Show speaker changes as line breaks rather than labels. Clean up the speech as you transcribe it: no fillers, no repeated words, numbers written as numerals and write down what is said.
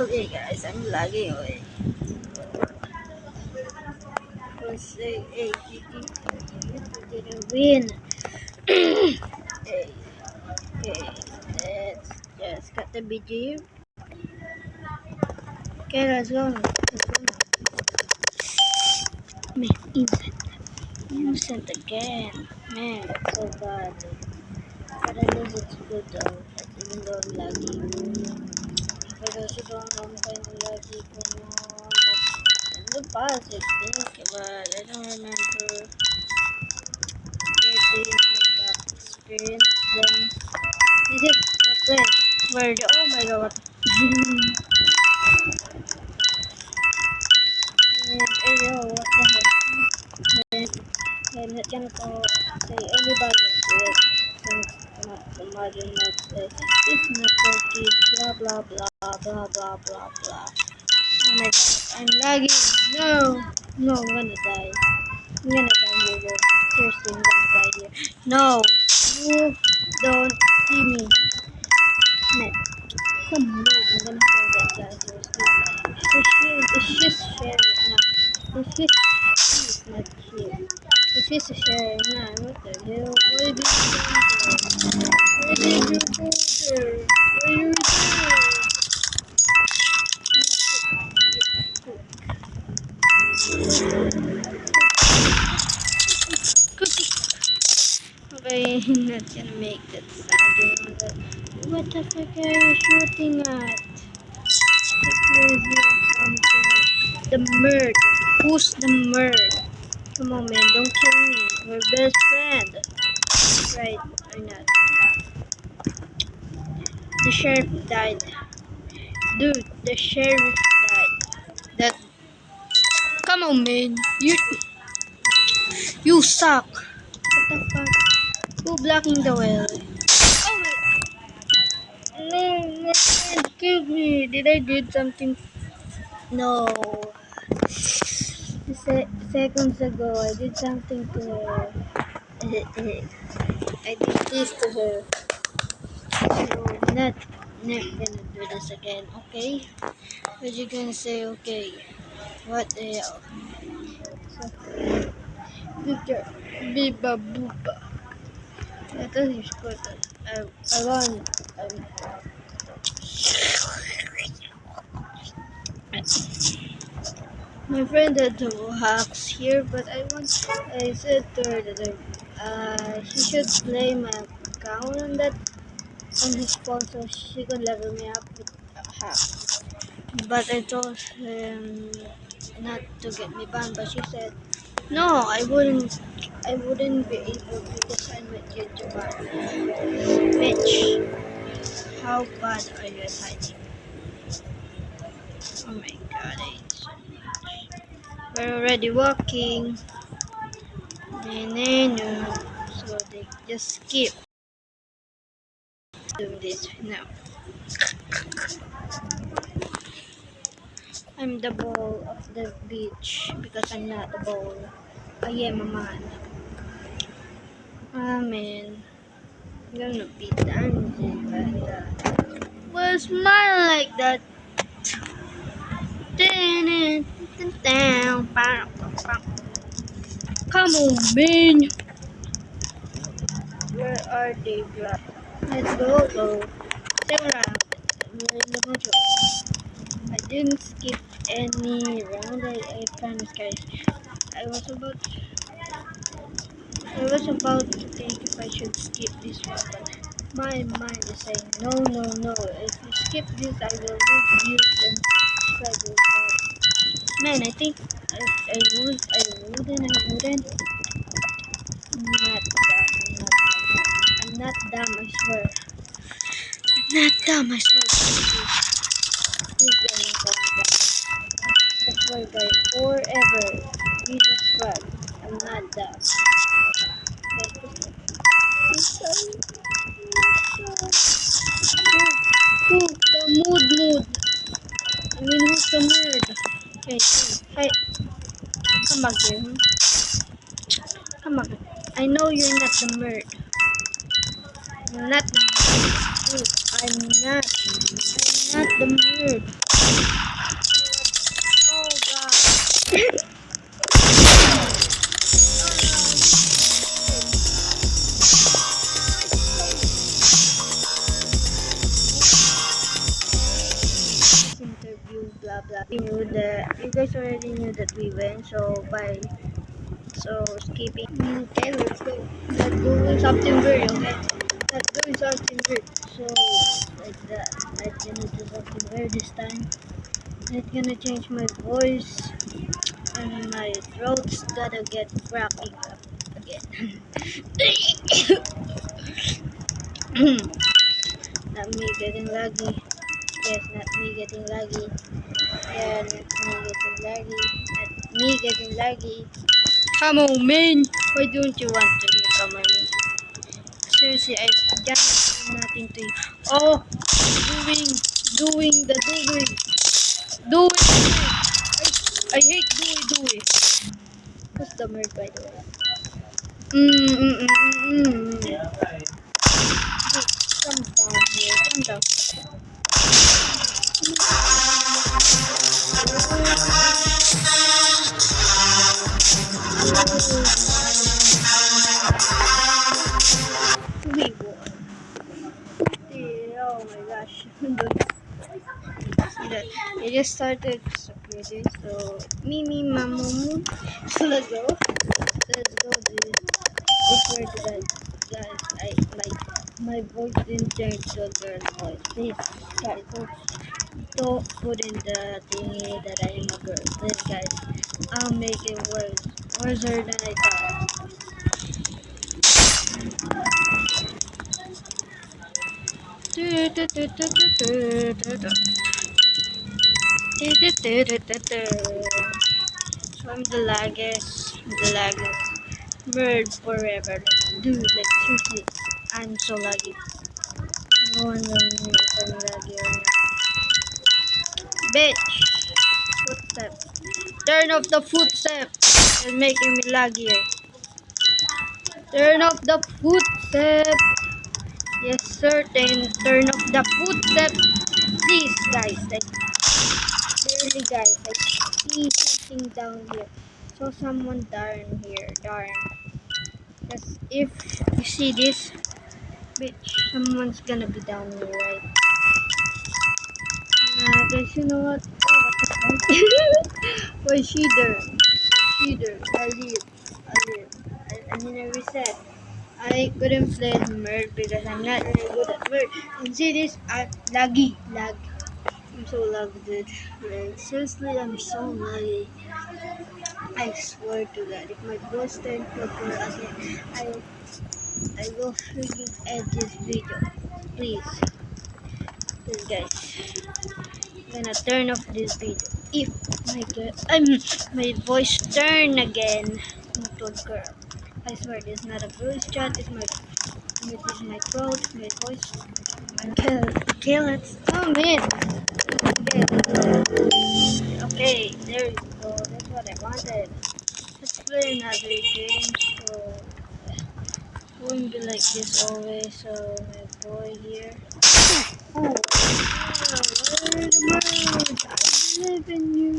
Okay guys, I'm lagging away. Let's say, hey, you didn't win. Hey, okay, let's just cut the video. Okay, let's go. Let's go now. Man, innocent again. Man, that's so bad. But at least it's good though. Even though I'm lagging. For those who don't know, I'm kind of laggy. Come on. In the past, I think, but I don't remember getting my back screen. Then, this is the place where the, oh my god. And, hey yo, what the heck? And not gonna go say anybody else since not the mother might say it's not for kids, blah blah blah blah blah blah blah. Oh my god, I'm lagging. No, no, I'm gonna die. I'm gonna die here, though. Seriously, I'm gonna die here. No, you don't see me. Man, come on, I'm gonna kill that guy. Seriously, it's just sharing now. It's just he's not here. If he's sharing now, what the hell? Why did you go there? Why did you go there? Why are you there? Okay, I'm not gonna make that sound, you know that. What the fuck are you shooting at? The crazy or something. The murd. Who's the murd? Come on man, don't kill me. We're best friend. Right, or not. The sheriff died. Dude, the sheriff died. That come on man. You suck. What the fuck? Who blocking the well? Oh my. No, my friend killed me. Did I did something? No. Seconds ago, I did something to her. I did this to her. So, not gonna do this again, okay? But you gonna say, okay. What the hell? So, Victor, Biba Booba. That is good. I want. My friend had two hacks here, but I said to her that she should play my account on his phone so she could level me up with a hack. But I told him not to get me banned, but she said, no, I wouldn't be able because I'm a YouTuber. Bitch, how bad are you at hiding? Oh my god, I hate so much. We're already walking. No. So they just skip doing this now. I'm the ball of the beach because I'm not a ball. I am a man. Ah man, I'm gonna be dancing like that. Well, smile like that. Come on, man. Where are they, bro? Let's go. Second round. We're in the module. I didn't skip any round. I promise, guys. I was about to think if I should skip this one, but my mind is saying no. If you skip this, I will lose views and subscribers. But man, I think I wouldn't. Not dumb. I'm not dumb. I swear. I'm not dumb. I swear. Please don't call me dumb. I swear, guys. Forever. Jesus Christ. I'm not dumb. I'm sorry. Who? The mood. I mean, who's the nerd? Hey, come back here. Come back. I know you're not the nerd. You're not the nerd. I'm not the nerd. Oh god. Interview, blah blah. You guys already knew that we win, so bye. So skipping. Okay, let's go. Let's do something weird, okay? Let's do something weird. So like that. Let's gonna do something weird this time. It's gonna change my voice and my throat's gonna get cracking up again. Not me getting laggy. Yes, not me getting laggy. Yeah, not me getting laggy. Not me getting laggy. Come on, man. Why don't you want to become my man? Seriously, I've done nothing to you. Oh, doing. I hate doing. Who's the nerd, by the way? Hey, come down here. Come down. We won. Oh my gosh. See that? It just started security, so me, mamu. So let's go. Let's go, dude. I swear to God, guys, my voice didn't change to a girl voice. Please, guys, don't put in the thingy that I am a girl. Please, guys, I'll make it worse. Worser than I thought. So I'm the laggest bird forever. Dude, like seriously, I'm so laggy. No one will know if I'm laggy or not. Bitch! Footstep. Turn off the footstep. It's making me laggy. Turn off the footstep. Yes, certain. Turn off the footstep. Please, guys. Like, really, guys. I see something down here. So someone down here. Darn. Yes, if you see this, bitch, someone's gonna be down here, right? Guys, you know what? Oh, what the fuck? Why is she there? She there. I leave. I mean, I reset. I couldn't play Merd because I'm not really good at Merd. And see this? Lag. I'm so lagged, dude. Like, seriously, I'm so laggy. I swear to God, if my voice turned to a girl again, I will freaking end this video. Please, guys. I'm gonna turn off this video. If my voice turn again into a girl. I swear this is not a voice chat, this is my throat, my voice. Okay, let's come in. Okay, there you go. That's what I wanted. Let's play another game. So it wouldn't be like this always. So my boy here. Oh, word. I live in you.